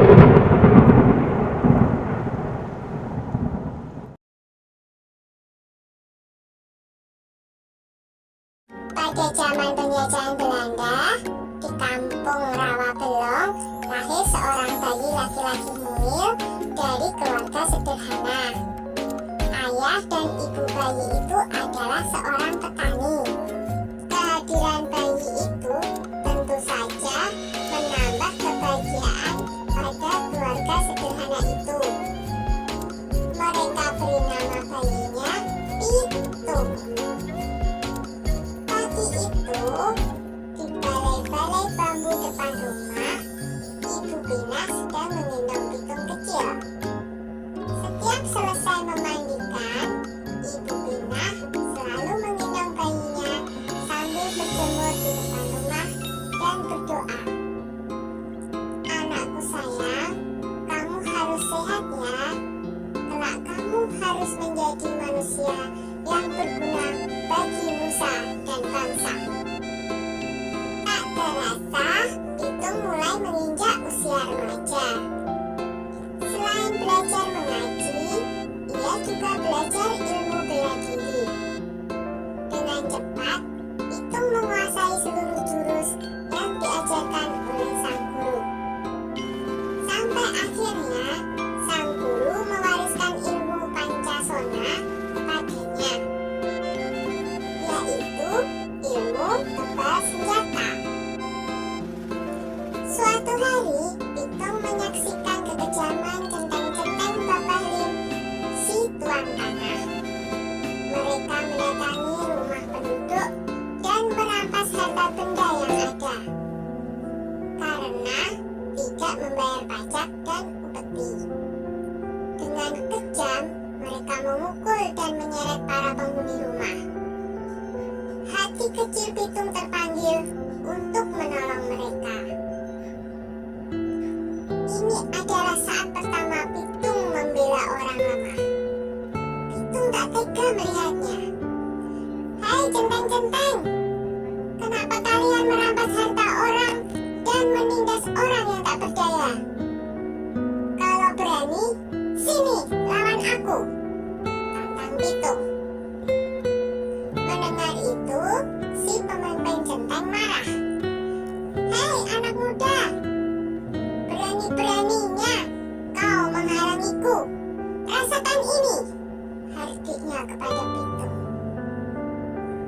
Pada zaman penjajahan Belanda, di kampung Rawabelong, lahir seorang bayi laki-laki mungil dari keluarga sederhana. Ayah dan ibu bayi itu adalah seorang petani. Kehadiran bayi itu tentu saja menambah kebahagiaan pada keluarga sederhana itu. Mereka beri nama bayinya Pitung. Pagi itu, di balai-balai bambu depan rumah, Ibu Pina sedang menggendong Pitung kecil. Setiap selesai memandikan, Ibu Pina selalu menggendong bayinya sambil berjemur di depan rumah dan berdoa. Anakku sayang, kamu harus sehat ya. Kelak kamu harus menjadi manusia yang berguna bagi nusa dan bangsa. Tak terasa, Pitung mulai menginjak usia remaja. Selain belajar mengaji, ia juga belajar ilmu bela diri. Dengan cepat, Pitung menguasai seluruh jurus yang diajarkan oleh sang guru. Sampai akhirnya, sang guru mewariskan ilmu Pancasona kepadanya, yaitu ilmu tebal senjata. Suatu hari, Pitung menyaksikan kekejaman centeng-centeng Bapak Lim, si tuan tanah. Mereka mendatangi rumah penduduk dan merampas harta benda yang ada, karena tidak membayar pajak dan upeti. Dengan kejam, mereka memukul dan menyeret para penghuni rumah. Hati kecil Pitung terpanggil untuk menolong mereka. Ini adalah saat pertama Pitung membela orang lemah. Pitung tak tega melihatnya. Hai centeng-centeng, kenapa kalian merampas harta orang dan menindas orang yang tak berdaya? Kalau berani, sini lawan aku, tantang Pitung. Mendengar itu, si pemimpin centeng marah. Hei anak muda, berani-beraninya kau menghalangiku. Rasakan ini, hardiknya kepada Pitung.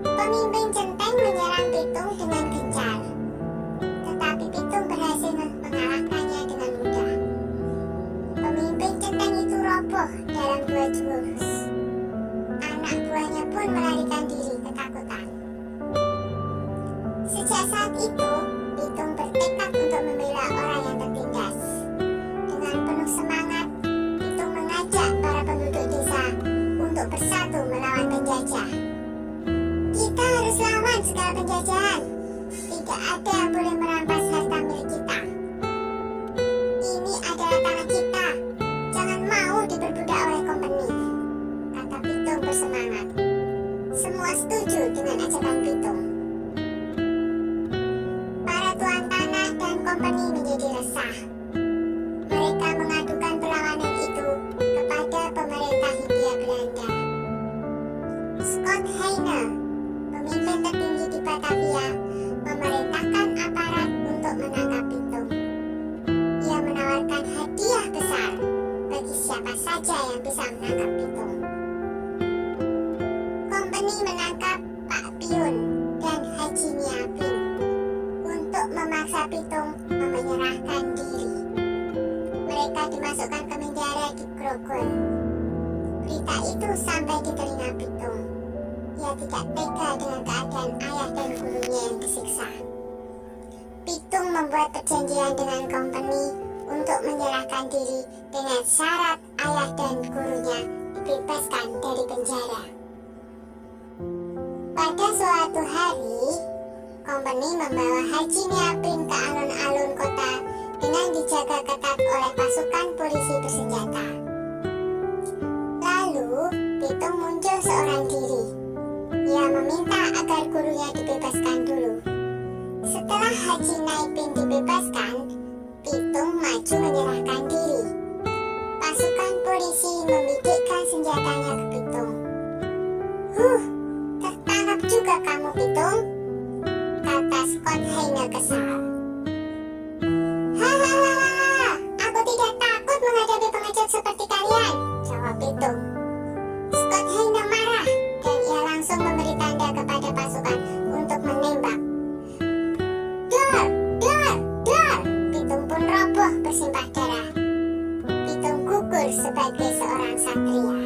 Pemimpin centeng menyerang Pitung dengan gencar, tetapi Pitung berhasil mengalahkannya dengan mudah. Pemimpin centeng itu roboh dalam 2 jurus. Anak buahnya pun melarikan diri ketakutan. Sejak saat itu, Pitung bertekad untuk membela orang yang tertindas. Dengan penuh semangat, Pitung mengajak para penduduk desa untuk bersatu melawan penjajah. Kita harus lawan segala penjajahan. Tidak ada yang boleh merampas harta milik kita. Ini adalah tanah kita. Jangan mau diperbudak oleh company, kata Pitung bersemangat. Semua setuju dengan ajakan Pitung. Para tuan tanah dan company menjadi resah. Mereka mengadukan perlawanan itu kepada pemerintah Hindia Belanda. Scott Heine, pemimpin tertinggi di Batavia, memerintahkan aparat untuk menangkap Pitung. Ia menawarkan hadiah besar bagi siapa saja yang bisa menangkap Pitung. Company menangkap Pak Piun dan Haji Niapin untuk memaksa Pitung menyerahkan diri. Mereka dimasukkan ke penjara di Grogol. Berita itu sampai di telinga Pitung. Ia tidak tega dengan keadaan ayah dan gurunya yang disiksa. Pitung membuat perjanjian dengan company untuk menyerahkan diri dengan syarat ayah dan gurunya dibebaskan dari penjara. Pada suatu hari, company membawa Haji Niapin ke alun-alun kota dengan dijaga ketat oleh pasukan polisi bersenjata. Lalu, Pitung muncul seorang diri. Ia meminta agar gurunya dibebaskan dulu. Setelah Haji Niapin dibebaskan, Pitung maju menyerahkan sang satria.